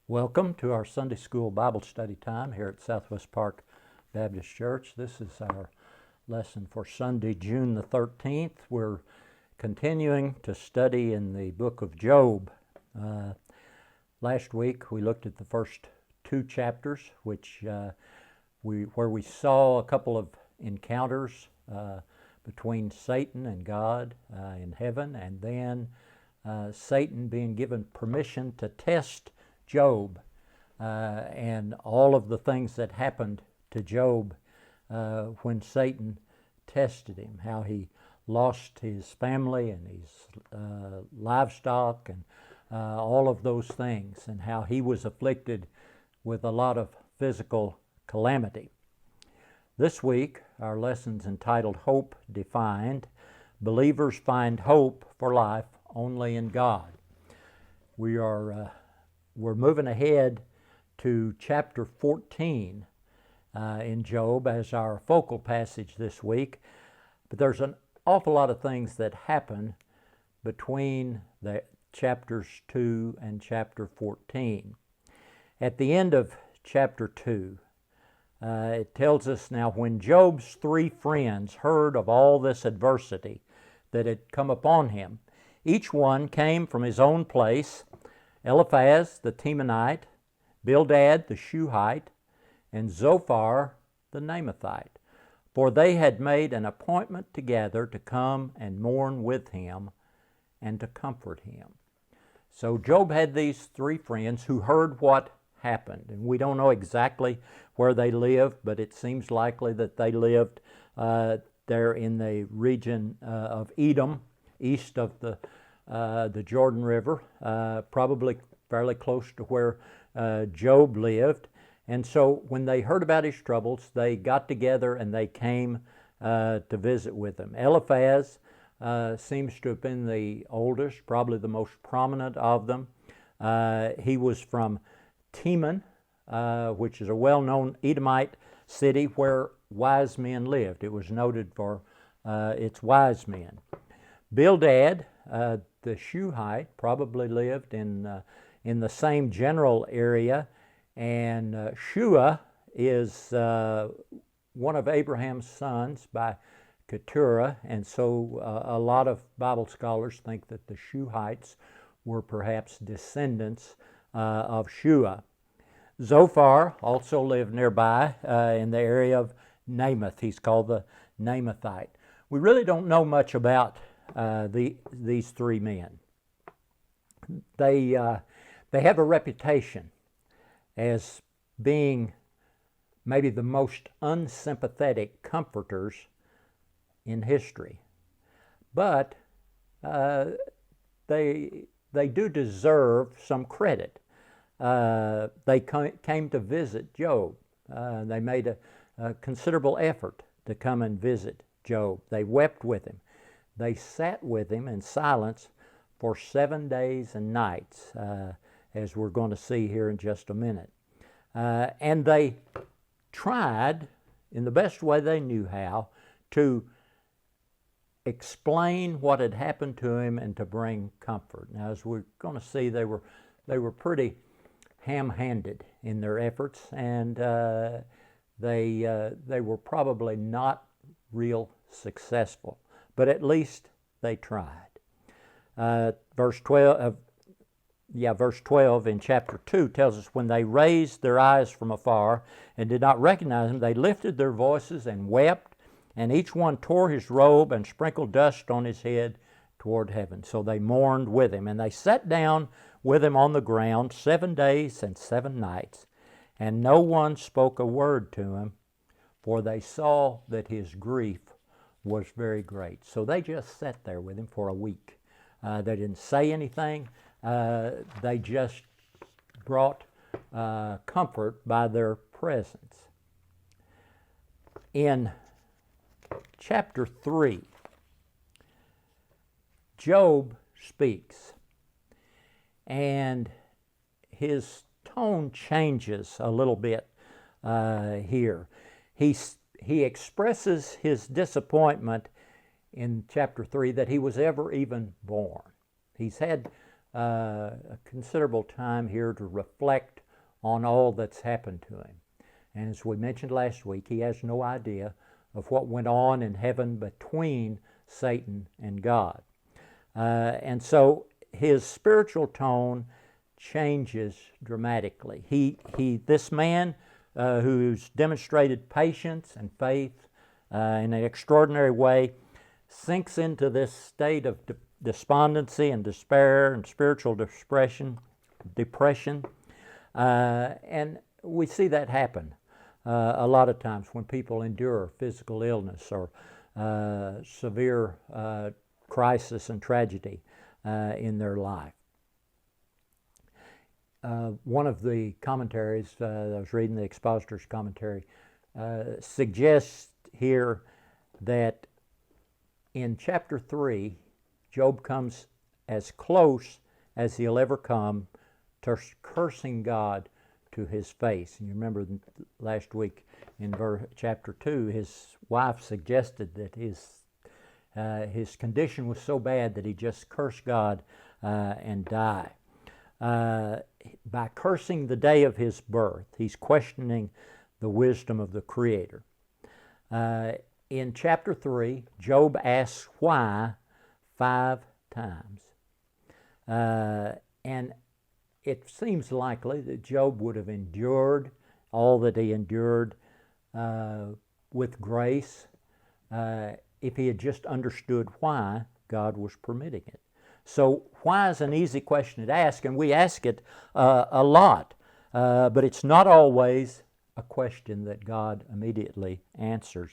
Welcome to our Sunday School Bible study time here at Southwest Park Baptist Church. This is our lesson for Sunday, June the 13th. We're continuing to study in the book of Job. Last week we looked at the first two chapters, where we saw a couple of encounters between Satan and God in heaven, and then Satan being given permission to test Job and all of the things that happened to Job when Satan tested him, how he lost his family and his livestock and all of those things, and how he was afflicted with a lot of physical calamity. This week, our lesson's entitled Hope Defined. Believers find hope for life only in God. We're moving ahead to chapter 14 in Job as our focal passage this week. But there's an awful lot of things that happen between the chapters 2 and chapter 14. At the end of chapter 2, it tells us, now when Job's three friends heard of all this adversity that had come upon him, each one came from his own place: Eliphaz the Temanite, Bildad the Shuhite, and Zophar the Naamathite, for they had made an appointment together to come and mourn with him and to comfort him. So Job had these three friends who heard what happened, and we don't know exactly where they lived, but it seems likely that they lived there in the region of Edom, east of the Jordan River, probably fairly close to where Job lived. And so when they heard about his troubles, they got together and they came to visit with him. Eliphaz seems to have been the oldest, probably the most prominent of them. He was from Teman, which is a well-known Edomite city where wise men lived. It was noted for its wise men. Bildad, the Shuhite, probably lived in the same general area, and Shua is one of Abraham's sons by Keturah, and so a lot of Bible scholars think that the Shuhites were perhaps descendants of Shua. Zophar also lived nearby in the area of Naamath. He's called the Naamathite. We really don't know much about these three men. They have a reputation as being maybe the most unsympathetic comforters in history, but they do deserve some credit. They came to visit Job. They made a considerable effort to come and visit Job. They wept with him. They sat with him in silence for 7 days and nights, as we're going to see here in just a minute. And they tried, in the best way they knew how, to explain what had happened to him and to bring comfort. Now, as we're going to see, they were pretty ham-handed in their efforts, and they were probably not real successful. But at least they tried. Verse 12 in chapter 2 tells us, when they raised their eyes from afar and did not recognize him, they lifted their voices and wept, and each one tore his robe and sprinkled dust on his head toward heaven. So they mourned with him, and they sat down with him on the ground 7 days and 7 nights, and no one spoke a word to him, for they saw that his grief was very great. So they just sat there with him for a week. They didn't say anything. They just brought comfort by their presence. In chapter 3, Job speaks, and his tone changes a little bit here. He expresses his disappointment in chapter 3 that he was ever even born. He's had a considerable time here to reflect on all that's happened to him. And as we mentioned last week, he has no idea of what went on in heaven between Satan and God. And so his spiritual tone changes dramatically. This man who's demonstrated patience and faith in an extraordinary way sinks into this state of despondency and despair and spiritual depression. And we see that happen a lot of times when people endure physical illness or severe crisis and tragedy in their life. One of the commentaries, I was reading the expositor's commentary, suggests here that in chapter 3, Job comes as close as he'll ever come to cursing God to his face. And you remember last week in chapter 2, his wife suggested that his condition was so bad that he just cursed God and die. By cursing the day of his birth, he's questioning the wisdom of the Creator. In chapter 3, Job asks why 5 times. And it seems likely that Job would have endured all that he endured with grace if he had just understood why God was permitting it. So why is an easy question to ask, and we ask it a lot, but it's not always a question that God immediately answers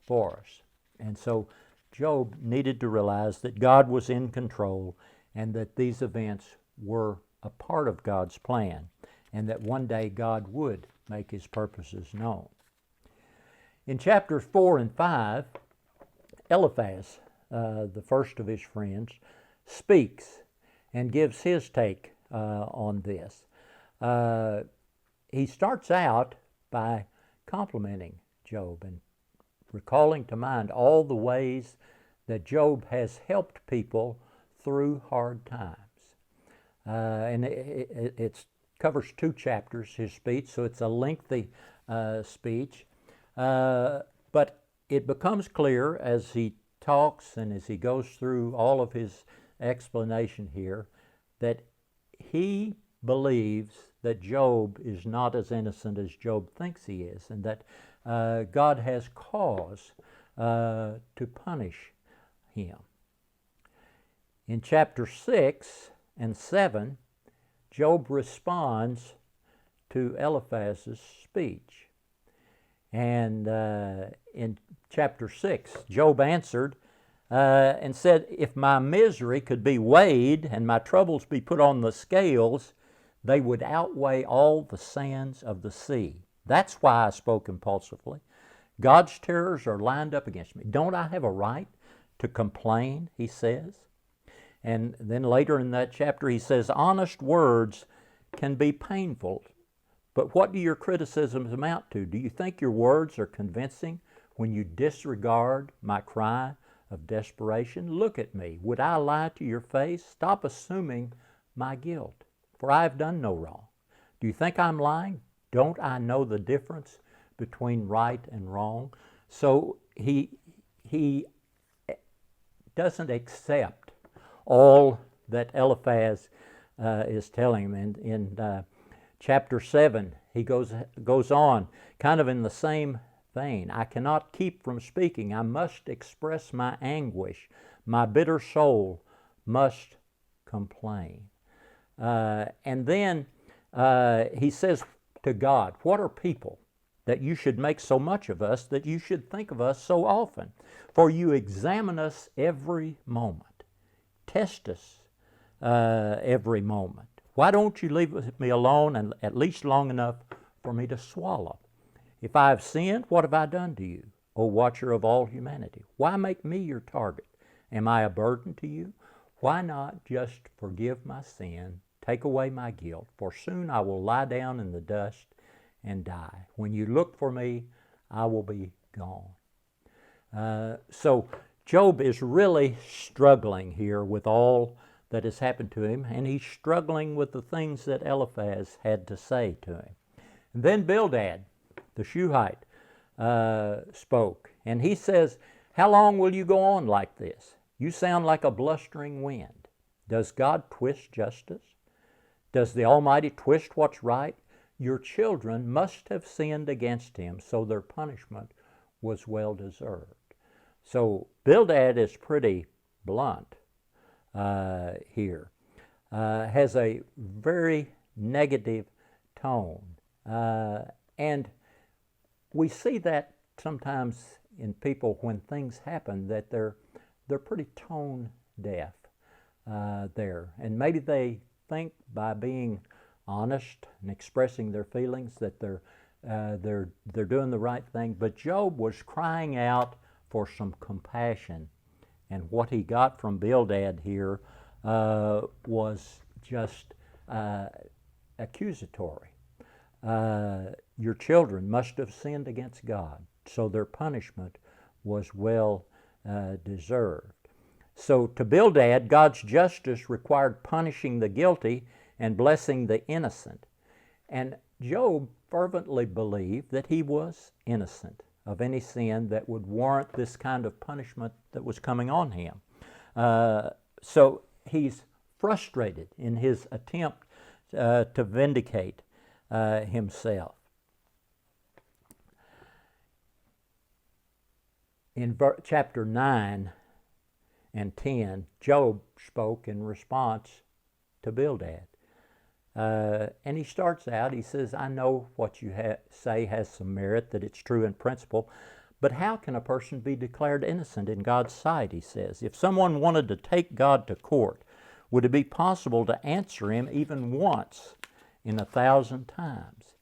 for us. And so Job needed to realize that God was in control and that these events were a part of God's plan, and that one day God would make his purposes known. In chapters 4 and 5, Eliphaz, the first of his friends, speaks and gives his take on this. He starts out by complimenting Job and recalling to mind all the ways that Job has helped people through hard times. And it covers 2 chapters, his speech, so it's a lengthy speech. But it becomes clear as he talks and as he goes through all of his explanation here that he believes that Job is not as innocent as Job thinks he is, and that God has cause to punish him. In chapter 6 and 7, Job responds to Eliphaz's speech. And in chapter 6, Job answered and said, "If my misery could be weighed and my troubles be put on the scales, they would outweigh all the sands of the sea. That's why I spoke impulsively. God's terrors are lined up against me. Don't I have a right to complain?" he says. And then later in that chapter he says, "Honest words can be painful, but what do your criticisms amount to? Do you think your words are convincing when you disregard my cry of desperation? Look at me. Would I lie to your face? Stop assuming my guilt, for I have done no wrong. Do you think I'm lying? Don't I know the difference between right and wrong?" So he doesn't accept all that Eliphaz is telling him. And in chapter 7, he goes on, kind of in the same vein. "I cannot keep from speaking. I must express my anguish. My bitter soul must complain." And then he says to God, "What are people that you should make so much of us, that you should think of us so often? For you examine us every moment. Test us every moment. Why don't you leave me alone and at least long enough for me to swallow? If I have sinned, what have I done to you, O watcher of all humanity? Why make me your target? Am I a burden to you? Why not just forgive my sin, take away my guilt, for soon I will lie down in the dust and die. When you look for me, I will be gone." So Job is really struggling here with all that has happened to him, and he's struggling with the things that Eliphaz had to say to him. And then Bildad, the Shuhite, spoke, and he says, "How long will you go on like this? You sound like a blustering wind. Does God twist justice? Does the Almighty twist what's right? Your children must have sinned against him, so their punishment was well deserved." So Bildad is pretty blunt here, has a very negative tone. And we see that sometimes in people when things happen, that they're pretty tone deaf there. And maybe they think by being honest and expressing their feelings that they're doing the right thing. But Job was crying out for some compassion. And what he got from Bildad here was just accusatory. Your children must have sinned against God, so their punishment was well deserved. So to Bildad, God's justice required punishing the guilty and blessing the innocent. And Job fervently believed that he was innocent of any sin that would warrant this kind of punishment that was coming on him. So he's frustrated in his attempt to vindicate himself. In chapter 9 and 10, Job spoke in response to Bildad. And he starts out, he says, "I know what you say has some merit, that it's true in principle, but how can a person be declared innocent in God's sight?" he says. "If someone wanted to take God to court, would it be possible to answer him even once in 1,000 times?"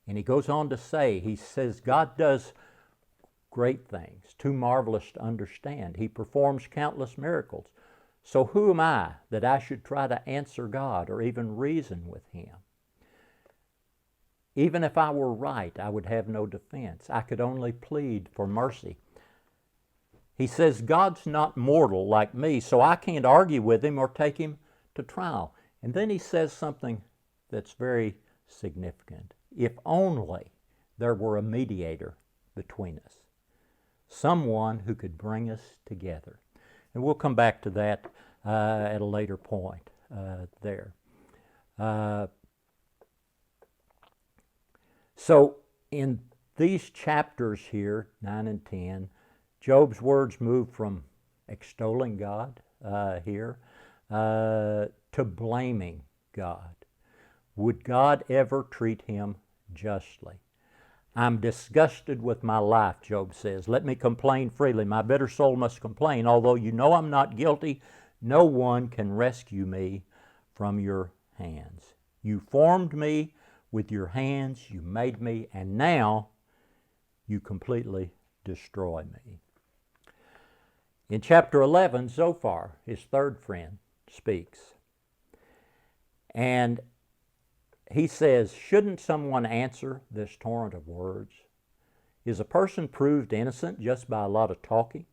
And he goes on to say, he says, "God does great things, too marvelous to understand. He performs countless miracles. So who am I that I should try to answer God or even reason with him? Even if I were right, I would have no defense. I could only plead for mercy." He says, "God's not mortal like me, so I can't argue with him or take him to trial." And then he says something that's very significant. "If only there were a mediator between us, someone who could bring us together." And we'll come back to that at a later point there. So in these chapters here, 9 and 10, Job's words move from extolling God here to blaming God. Would God ever treat him justly? "I'm disgusted with my life," Job says. "Let me complain freely. My bitter soul must complain. Although you know I'm not guilty, no one can rescue me from your hands. You formed me with your hands, you made me, and now you completely destroy me." In chapter 11, Zophar, his third friend, speaks. And he says, "Shouldn't someone answer this torrent of words? Is a person proved innocent just by a lot of talking?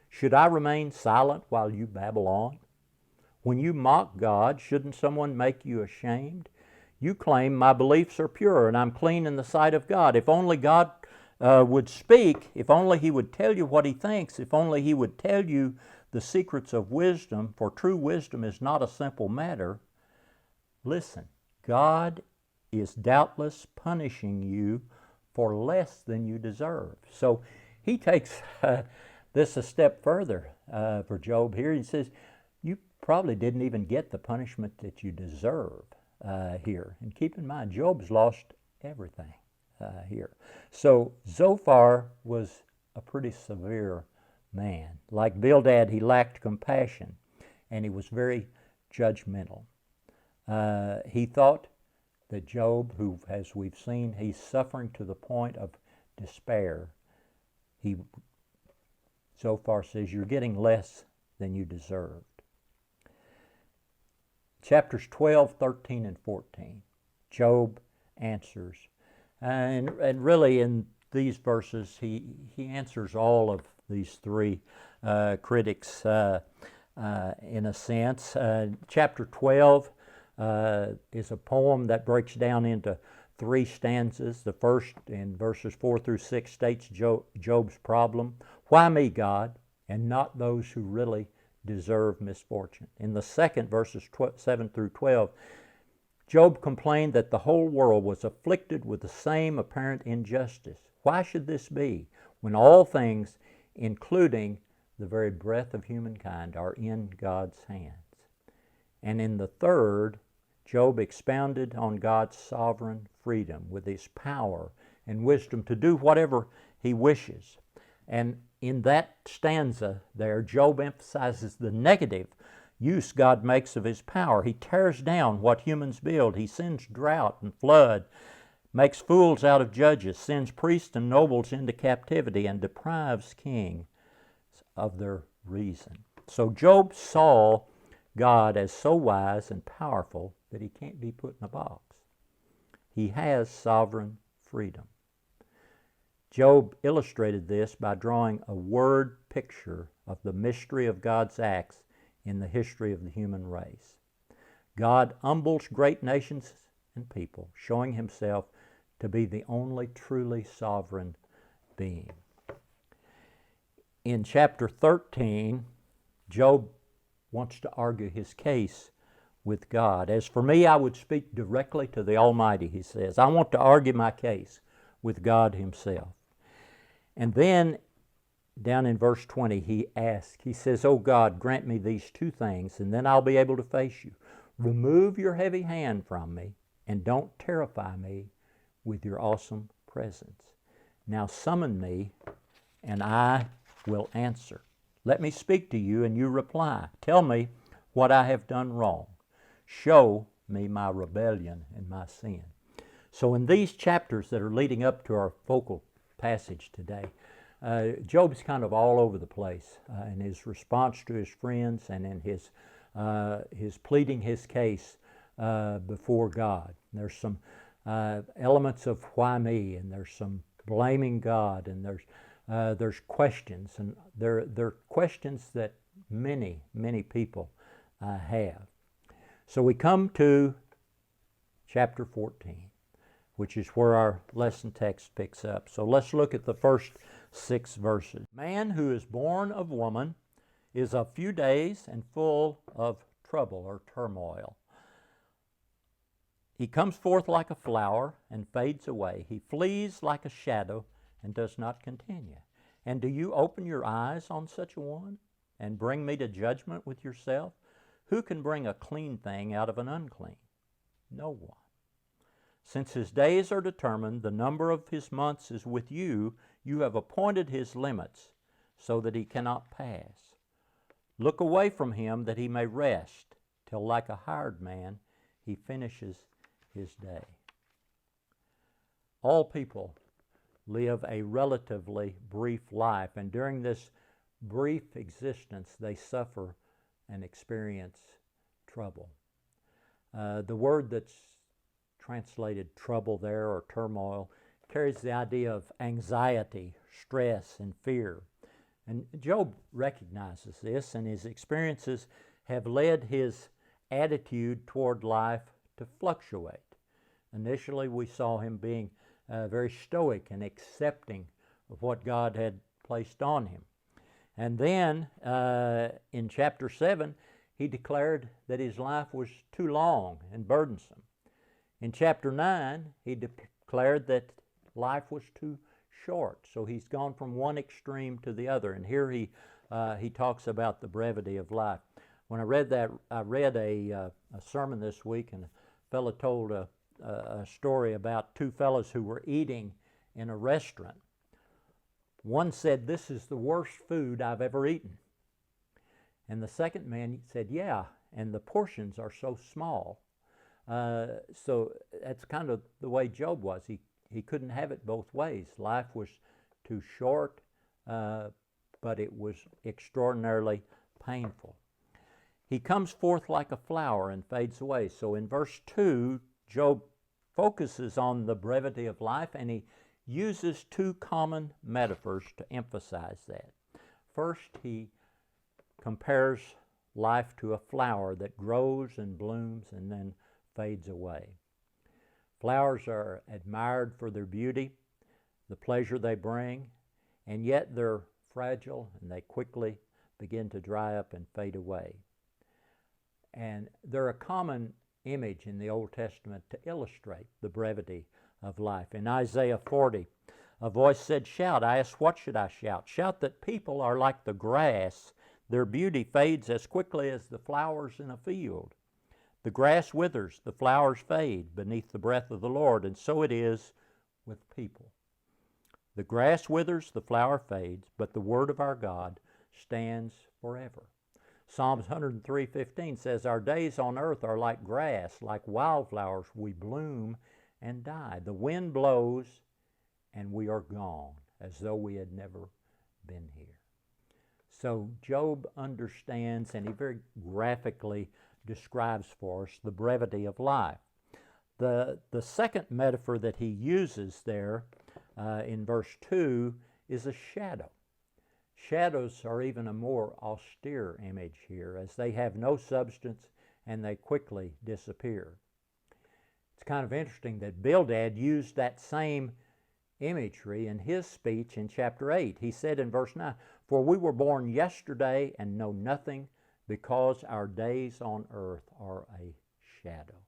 Should I remain silent while you babble on? When you mock God, shouldn't someone make you ashamed? You claim my beliefs are pure and I'm clean in the sight of God. If only God would speak, if only he would tell you what he thinks, if only he would tell you the secrets of wisdom, for true wisdom is not a simple matter. Listen, God is doubtless punishing you for less than you deserve." So he takes this a step further for Job here. He says, you probably didn't even get the punishment that you deserve here. And keep in mind, Job's lost everything here. So Zophar was a pretty severe man. Like Bildad, he lacked compassion, and he was very judgmental. He thought that Job, who, as we've seen, he's suffering to the point of despair. Zophar says, "You're getting less than you deserved." Chapters 12, 13, and 14, Job answers. And really in these verses, he answers all of these three critics in a sense. Chapter 12 is a poem that breaks down into 3 stanzas. The first, in verses 4 through 6, states Job's problem. Why me, God, and not those who really deserve misfortune? In the second, verses 7 through 12, Job complained that the whole world was afflicted with the same apparent injustice. Why should this be, when all things, including the very breath of humankind, are in God's hands? And in the third, Job expounded on God's sovereign freedom with his power and wisdom to do whatever he wishes. And in that stanza there, Job emphasizes the negative use God makes of his power. He tears down what humans build. He sends drought and flood, makes fools out of judges, sends priests and nobles into captivity, and deprives kings of their reason. So Job saw God as so wise and powerful that he can't be put in a box. He has sovereign freedom. Job illustrated this by drawing a word picture of the mystery of God's acts in the history of the human race. God humbles great nations and people, showing himself to be the only truly sovereign being. In chapter 13, Job wants to argue his case with God. As for me, I would speak directly to the Almighty, he says. I want to argue my case with God himself. And then down in verse 20, he says, "Oh God, grant me these 2 things, and then I'll be able to face you. Remove your heavy hand from me, and don't terrify me with your awesome presence. Now summon me, and I will answer. Let me speak to you, and you reply. Tell me what I have done wrong. Show me my rebellion and my sin." So in these chapters that are leading up to our focal passage today, Job's kind of all over the place in his response to his friends and in his pleading his case before God. There's some elements of why me, and there's some blaming God, and there's questions, and they're questions that many people have. So we come to chapter 14, which is where our lesson text picks up. So let's look at the first 6 verses. Man who is born of woman is of few days and full of trouble or turmoil. He comes forth like a flower and fades away. He flees like a shadow and does not continue. And do you open your eyes on such a one and bring me to judgment with yourself? Who can bring a clean thing out of an unclean? No one. Since his days are determined, the number of his months is with you. You have appointed his limits so that he cannot pass. Look away from him that he may rest, till like a hired man he finishes his day. All people live a relatively brief life, and during this brief existence they suffer and experience trouble. The word that's translated trouble there, or turmoil, carries the idea of anxiety, stress, and fear. And Job recognizes this, and his experiences have led his attitude toward life to fluctuate. Initially, we saw him being very stoic and accepting of what God had placed on him. And then in chapter 7, he declared that his life was too long and burdensome. In chapter 9, he declared that life was too short. So he's gone from one extreme to the other. And here he talks about the brevity of life. When I read that, I read a sermon this week, and a fellow told a story about 2 fellows who were eating in a restaurant. One said, "This is the worst food I've ever eaten." And the second man said, "Yeah, and the portions are so small." So that's kind of the way Job was. He couldn't have it both ways. Life was too short, but it was extraordinarily painful. He comes forth like a flower and fades away. So in verse 2, Job focuses on the brevity of life, and he uses 2 common metaphors to emphasize that. First, he compares life to a flower that grows and blooms and then fades away. Flowers are admired for their beauty, the pleasure they bring, and yet they're fragile and they quickly begin to dry up and fade away. And they're a common image in the Old Testament to illustrate the brevity of life. In Isaiah 40, a voice said, "Shout." I asked, "What should I shout?" "Shout that people are like the grass. Their beauty fades as quickly as the flowers in a field. The grass withers, the flowers fade beneath the breath of the Lord, and so it is with people. The grass withers, the flower fades, but the word of our God stands forever." Psalms 103:15 says, "Our days on earth are like grass, like wildflowers we bloom and die. The wind blows and we are gone, as though we had never been here." So Job understands, and he very graphically describes for us the brevity of life. The second metaphor that he uses there in verse 2 is a shadow. Shadows are even a more austere image here, as they have no substance and they quickly disappear. It's kind of interesting that Bildad used that same imagery in his speech in chapter 8. He said in verse 9, "For we were born yesterday and know nothing, because our days on earth are a shadow."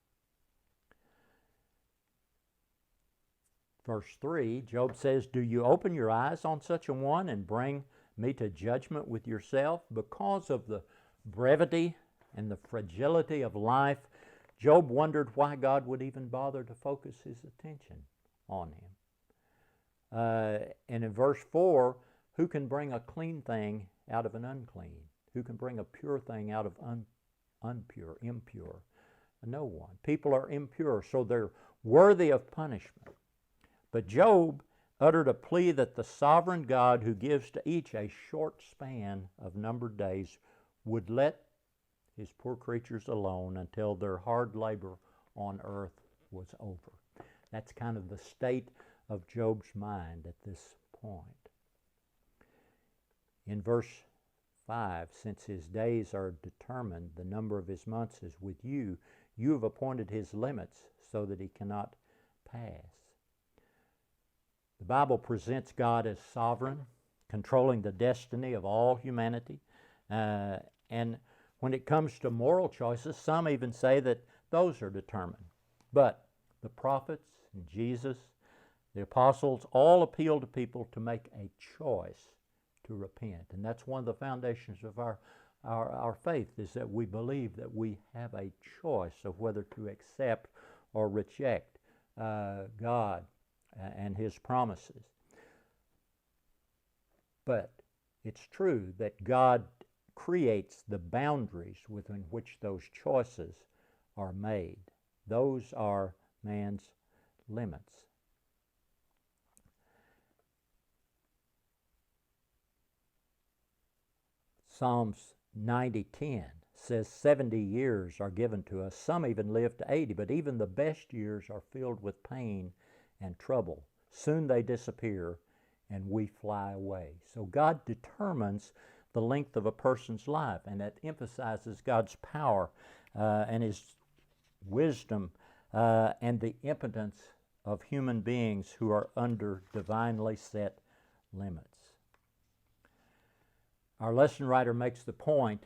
Verse 3, Job says, "Do you open your eyes on such a one and bring me to judgment with yourself?" Because of the brevity and the fragility of life, Job wondered why God would even bother to focus his attention on him. And in verse 4, "Who can bring a clean thing out of an unclean? Who can bring a pure thing out of impure? No one." People are impure, so they're worthy of punishment. But Job uttered a plea that the sovereign God, who gives to each a short span of numbered days, would let his poor creatures alone until their hard labor on earth was over. That's kind of the state of Job's mind at this point. In verse 5, "Since his days are determined, the number of his months is with you. You have appointed his limits so that he cannot pass." The Bible presents God as sovereign, controlling the destiny of all humanity. And when it comes to moral choices, some even say that those are determined. But the prophets and Jesus, the apostles, all appeal to people to make a choice to repent. And that's one of the foundations of our faith, is that we believe that we have a choice of whether to accept or reject God and his promises. But it's true that God creates the boundaries within which those choices are made. Those are man's limits. Psalms 90:10 says 70 years are given to us. Some even live to 80, but even the best years are filled with pain and trouble. Soon they disappear and we fly away. So God determines the length of a person's life, and that emphasizes God's power and his wisdom and the impotence of human beings who are under divinely set limits. Our lesson writer makes the point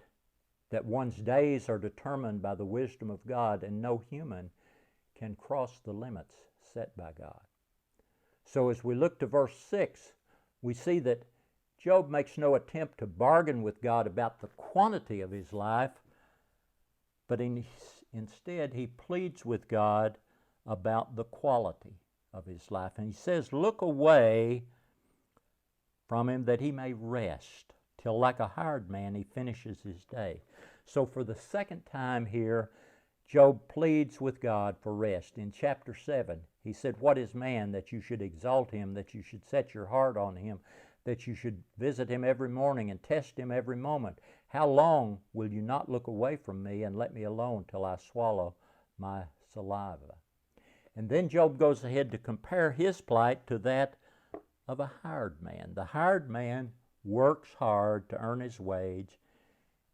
that one's days are determined by the wisdom of God, and no human can cross the limits set by God. So as we look to verse 6, we see that Job makes no attempt to bargain with God about the quantity of his life, but instead he pleads with God about the quality of his life. And he says, "Look away from him that he may rest, till like a hired man he finishes his day." So for the second time here, Job pleads with God for rest. In chapter 7, he said, "What is man that you should exalt him, that you should set your heart on him, that you should visit him every morning and test him every moment? How long will you not look away from me and let me alone till I swallow my saliva?" And then Job goes ahead to compare his plight to that of a hired man. The hired man works hard to earn his wage,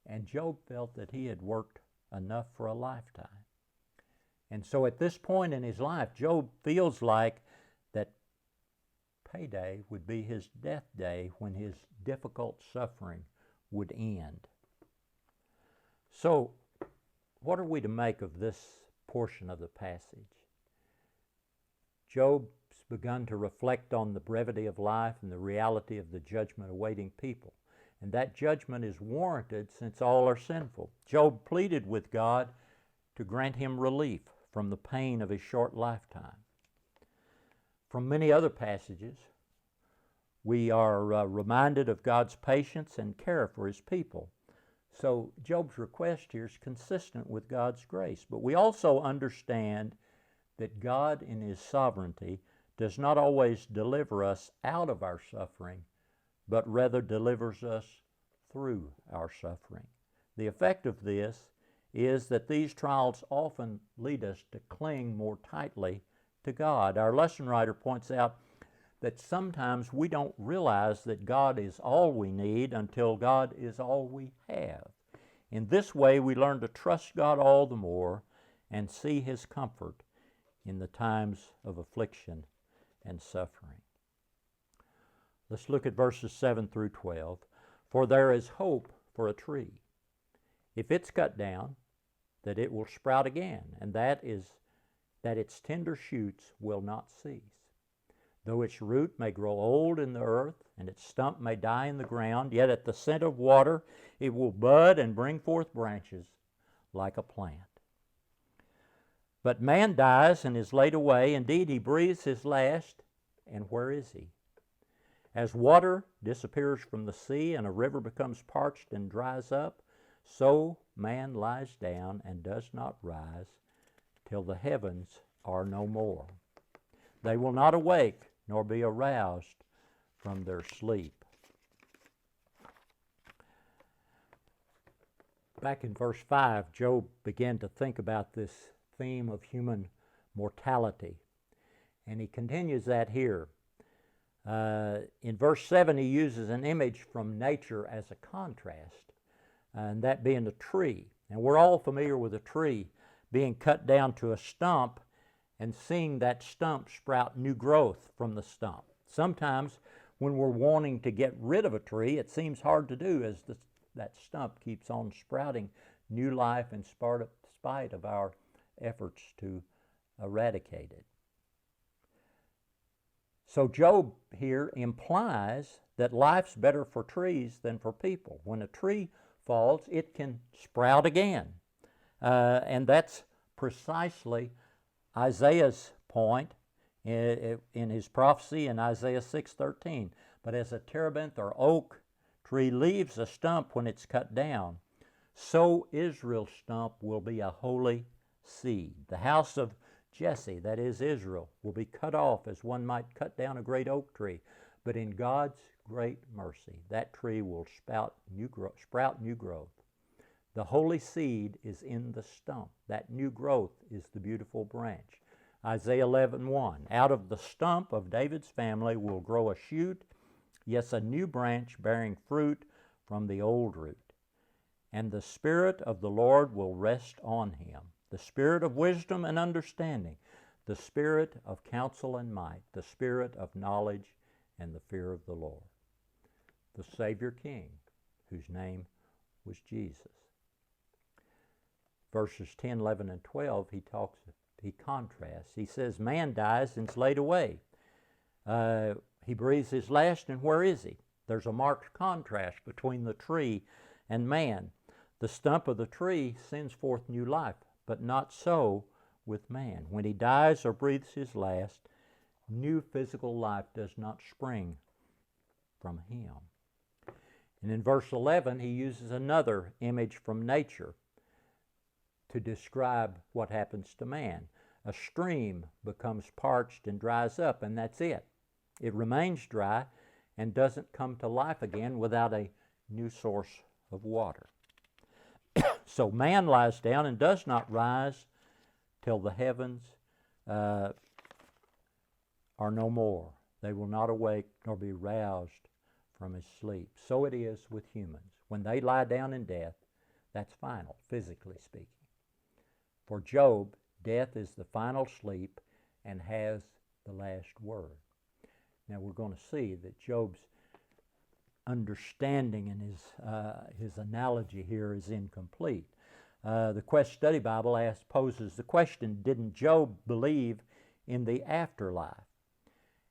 And Job felt that he had worked enough for a lifetime. And so at this point in his life, Job feels like that payday would be his death day when his difficult suffering would end. So, what are we to make of this portion of the passage? Job's begun to reflect on the brevity of life and the reality of the judgment awaiting people. And that judgment is warranted since all are sinful. Job pleaded with God to grant him relief from the pain of his short lifetime. From many other passages, we are reminded of God's patience and care for his people. So Job's request here is consistent with God's grace. But we also understand that God in his sovereignty does not always deliver us out of our suffering, but rather delivers us through our suffering. The effect of this is that these trials often lead us to cling more tightly to God. Our lesson writer points out that sometimes we don't realize that God is all we need until God is all we have. In this way, we learn to trust God all the more and see his comfort in the times of affliction and suffering. Let's look at verses 7 through 12. For there is hope for a tree. If it's cut down, that it will sprout again, and that is that its tender shoots will not cease. Though its root may grow old in the earth, and its stump may die in the ground, yet at the scent of water it will bud and bring forth branches like a plant. But man dies and is laid away. Indeed, he breathes his last, and where is he? As water disappears from the sea and a river becomes parched and dries up, so man lies down and does not rise till the heavens are no more. They will not awake nor be aroused from their sleep. Back in verse 5, Job began to think about this theme of human mortality. And he continues that here. In verse 7, he uses an image from nature as a contrast, and that being a tree. And we're all familiar with a tree being cut down to a stump and seeing that stump sprout new growth from the stump. Sometimes when we're wanting to get rid of a tree, it seems hard to do as that stump keeps on sprouting new life in spite of our efforts to eradicate it. So Job here implies that life's better for trees than for people. When a tree falls, it can sprout again. And that's precisely Isaiah's point in his prophecy in Isaiah 6:13. But as a terebinth or oak tree leaves a stump when it's cut down, so Israel's stump will be a holy seed. The house of Jesse, that is Israel, will be cut off as one might cut down a great oak tree. But in God's great mercy, that tree will sprout new growth. The holy seed is in the stump. That new growth is the beautiful branch. Isaiah 11:1, out of the stump of David's family will grow a shoot, yes, a new branch bearing fruit from the old root. And the Spirit of the Lord will rest on him, the Spirit of wisdom and understanding, the Spirit of counsel and might, the Spirit of knowledge and the fear of the Lord. The Savior King, whose name was Jesus. Verses 10, 11, and 12, he contrasts. He says, man dies and is laid away. He breathes his last, and where is he? There's a marked contrast between the tree and man. The stump of the tree sends forth new life, but not so with man. When he dies or breathes his last, new physical life does not spring from him. And in verse 11, he uses another image from nature to describe what happens to man. A stream becomes parched and dries up, and that's it. It remains dry and doesn't come to life again without a new source of water. So man lies down and does not rise till the heavens are no more. They will not awake nor be roused from his sleep. So it is with humans. When they lie down in death, That's final, physically speaking. For Job, death is the final sleep and has the last word. Now we're going to see that Job's understanding and his analogy here is incomplete. The Quest Study Bible poses the question, didn't Job believe in the afterlife?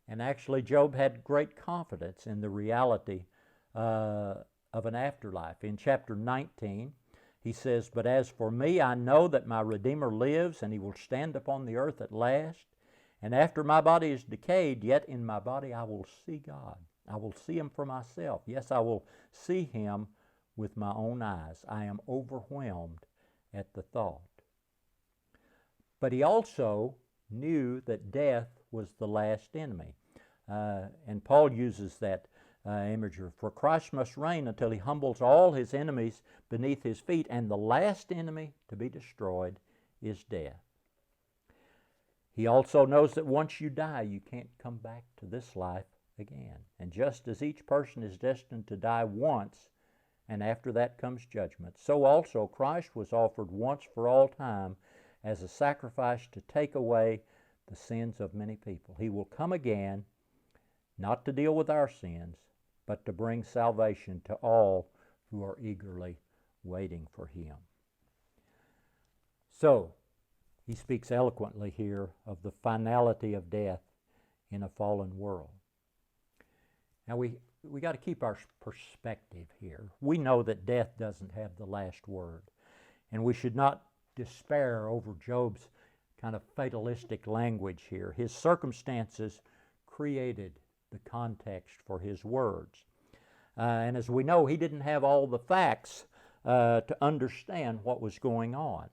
And actually Job had great confidence in the reality of an afterlife. In chapter 19, he says, "But as for me, I know that my Redeemer lives, and he will stand upon the earth at last. And after my body is decayed, yet in my body I will see God. I will see him for myself. Yes, I will see him with my own eyes. I am overwhelmed at the thought." But he also knew that death was the last enemy. And Paul uses that imagery. For Christ must reign until he humbles all his enemies beneath his feet, and the last enemy to be destroyed is death. He also knows that once you die, you can't come back to this life again. And just as each person is destined to die once, and after that comes judgment, so also Christ was offered once for all time as a sacrifice to take away the sins of many people. He will come again, not to deal with our sins, but to bring salvation to all who are eagerly waiting for him. So, he speaks eloquently here of the finality of death in a fallen world. Now we got to keep our perspective here. We know that death doesn't have the last word, and we should not despair over Job's kind of fatalistic language here. His circumstances created the context for his words. And as we know, he didn't have all the facts to understand what was going on.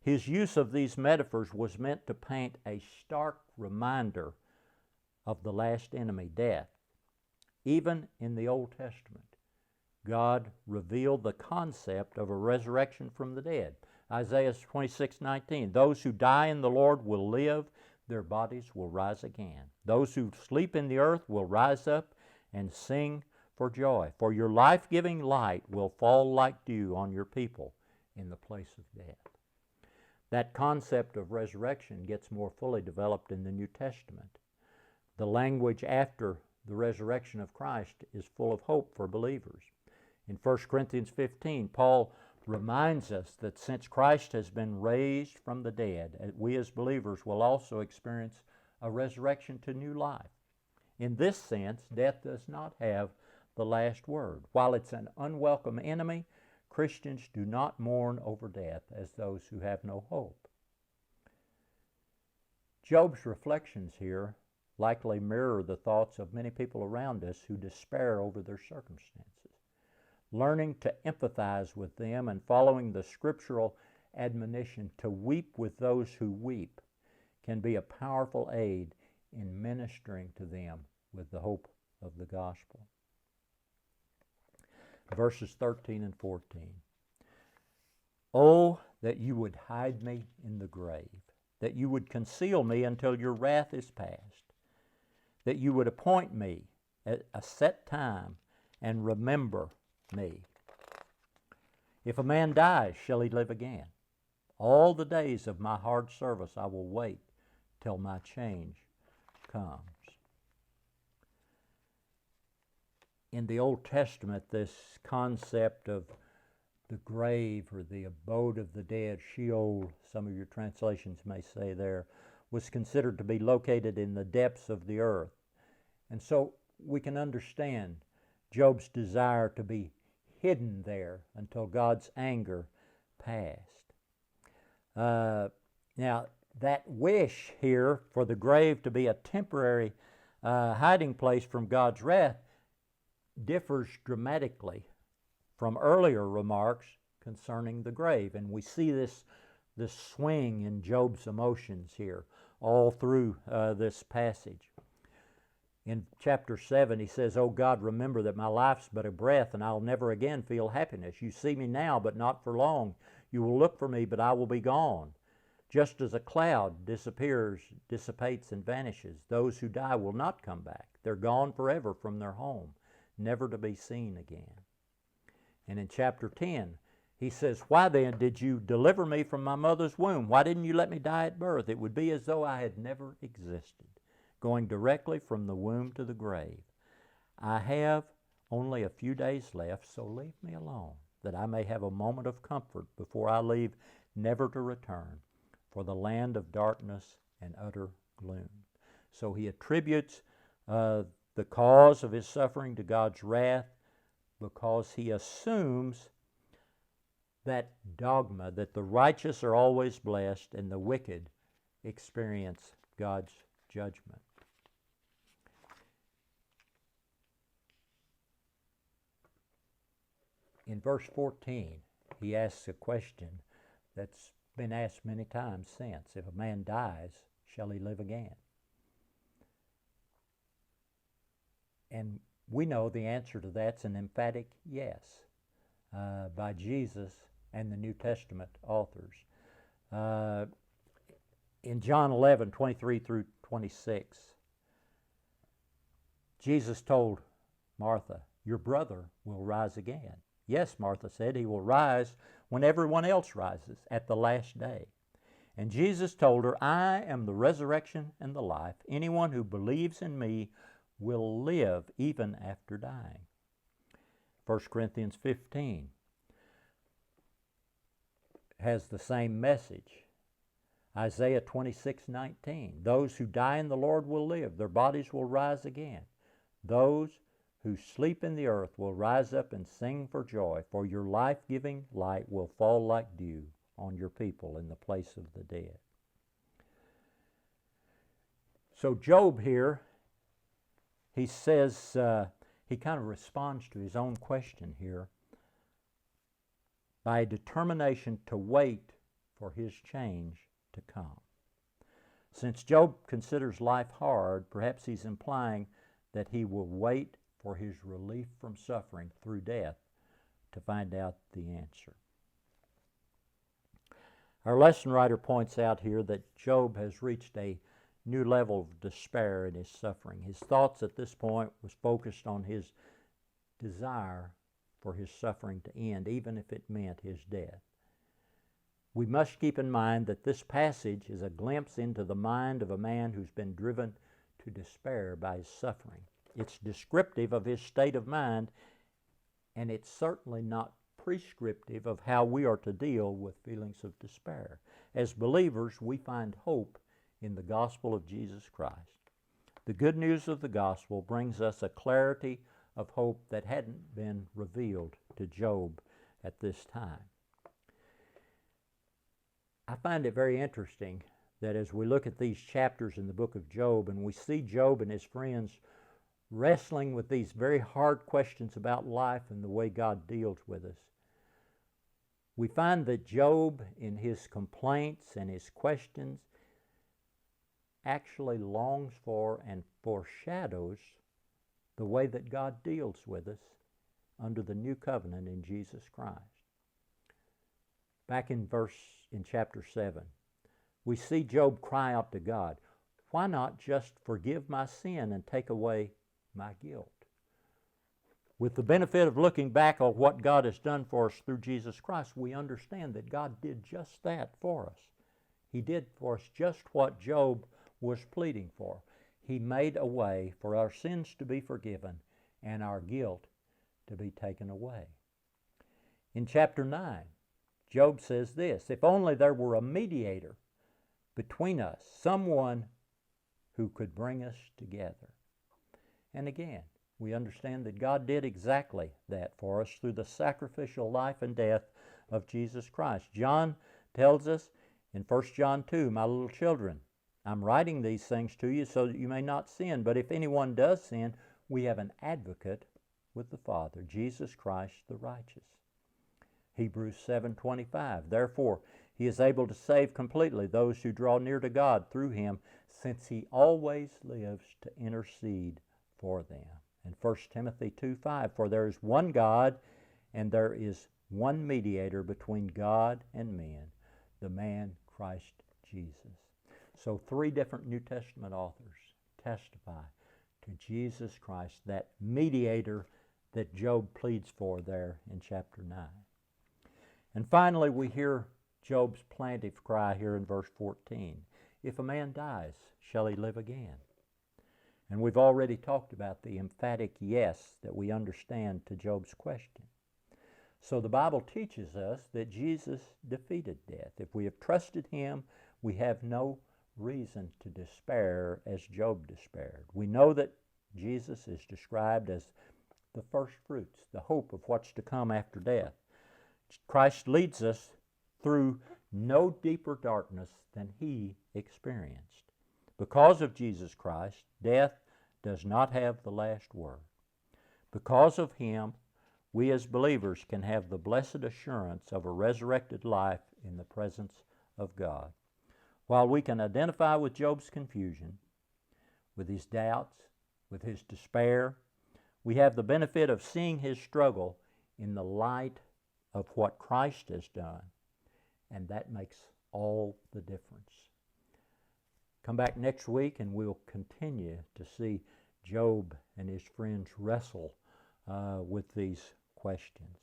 His use of these metaphors was meant to paint a stark reminder of the last enemy, death. Even in the Old Testament, God revealed the concept of a resurrection from the dead. Isaiah 26:19, "Those who die in the Lord will live, their bodies will rise again. Those who sleep in the earth will rise up and sing for joy. For your life-giving light will fall like dew on your people in the place of death." That concept of resurrection gets more fully developed in the New Testament. The language after the resurrection of Christ is full of hope for believers. In 1 Corinthians 15, Paul reminds us that since Christ has been raised from the dead, we as believers will also experience a resurrection to new life. In this sense, death does not have the last word. While it's an unwelcome enemy, Christians do not mourn over death as those who have no hope. Job's reflections here likely mirror the thoughts of many people around us who despair over their circumstances. Learning to empathize with them and following the scriptural admonition to weep with those who weep can be a powerful aid in ministering to them with the hope of the gospel. Verses 13 and 14. "Oh, that you would hide me in the grave, that you would conceal me until your wrath is past, that you would appoint me at a set time and remember me. If a man dies, shall he live again? All the days of my hard service I will wait till my change comes." In the Old Testament, this concept of the grave or the abode of the dead, Sheol, some of your translations may say there, was considered to be located in the depths of the earth. And so we can understand Job's desire to be hidden there until God's anger passed. Now, that wish here for the grave to be a temporary hiding place from God's wrath differs dramatically from earlier remarks concerning the grave. And we see this swing in Job's emotions here all through this passage. In chapter 7, he says, "O God, remember that my life's but a breath, and I'll never again feel happiness. You see me now, but not for long. You will look for me, but I will be gone. Just as a cloud dissipates, and vanishes, those who die will not come back. They're gone forever from their home, never to be seen again." And in chapter 10, he says, "Why then did you deliver me from my mother's womb? Why didn't you let me die at birth? It would be as though I had never existed, going directly from the womb to the grave. I have only a few days left, so leave me alone, that I may have a moment of comfort before I leave, never to return, for the land of darkness and utter gloom." So he attributes the cause of his suffering to God's wrath because he assumes that dogma that the righteous are always blessed and the wicked experience God's judgment. In verse 14, he asks a question that's been asked many times since. If a man dies, shall he live again? And we know the answer to that's an emphatic yes by Jesus and the New Testament authors. In John 11:23 through 26, Jesus told Martha, "Your brother will rise again." "Yes," Martha said, "he will rise when everyone else rises at the last day." And Jesus told her, "I am the resurrection and the life. Anyone who believes in me will live even after dying." 1 Corinthians 15 has the same message. Isaiah 26:19, "Those who die in the Lord will live. Their bodies will rise again. Those who sleep in the earth will rise up and sing for joy, for your life-giving light will fall like dew on your people in the place of the dead." So Job here, he says, he kind of responds to his own question here by a determination to wait for his change to come. Since Job considers life hard, perhaps he's implying that he will wait for his relief from suffering through death to find out the answer. Our lesson writer points out here that Job has reached a new level of despair in his suffering. His thoughts at this point was focused on his desire for his suffering to end, even if it meant his death. We must keep in mind that this passage is a glimpse into the mind of a man who's been driven to despair by his suffering. It's descriptive of his state of mind, and it's certainly not prescriptive of how we are to deal with feelings of despair. As believers, we find hope in the gospel of Jesus Christ. The good news of the gospel brings us a clarity of hope that hadn't been revealed to Job at this time. I find it very interesting that as we look at these chapters in the book of Job and we see Job and his friends wrestling with these very hard questions about life and the way God deals with us, we find that Job, in his complaints and his questions, actually longs for and foreshadows the way that God deals with us under the new covenant in Jesus Christ. Back in chapter 7, we see Job cry out to God, "Why not just forgive my sin and take away my guilt?" With the benefit of looking back on what God has done for us through Jesus Christ, we understand that God did just that for us. He did for us just what Job was pleading for. He made a way for our sins to be forgiven and our guilt to be taken away. In chapter 9, Job says this, "If only there were a mediator between us, someone who could bring us together." And again, we understand that God did exactly that for us through the sacrificial life and death of Jesus Christ. John tells us in 1 John 2, "My little children, I'm writing these things to you so that you may not sin. But if anyone does sin, we have an advocate with the Father, Jesus Christ the righteous." Hebrews 7:25, "Therefore he is able to save completely those who draw near to God through him, since he always lives to intercede for them." And 1 Timothy 2:5, "For there is one God, and there is one mediator between God and men, the man Christ Jesus." So 3 different New Testament authors testify to Jesus Christ, that mediator that Job pleads for there in chapter 9. And finally, we hear Job's plaintive cry here in verse 14. If a man dies, shall he live again? And we've already talked about the emphatic yes that we understand to Job's question. So the Bible teaches us that Jesus defeated death. If we have trusted him, we have no reason to despair as Job despaired. We know that Jesus is described as the first fruits, the hope of what's to come after death. Christ leads us through no deeper darkness than he experienced. Because of Jesus Christ, death does not have the last word. Because of him, we as believers can have the blessed assurance of a resurrected life in the presence of God. While we can identify with Job's confusion, with his doubts, with his despair, we have the benefit of seeing his struggle in the light of what Christ has done, and that makes all the difference. Come back next week and we'll continue to see Job and his friends wrestle with these questions.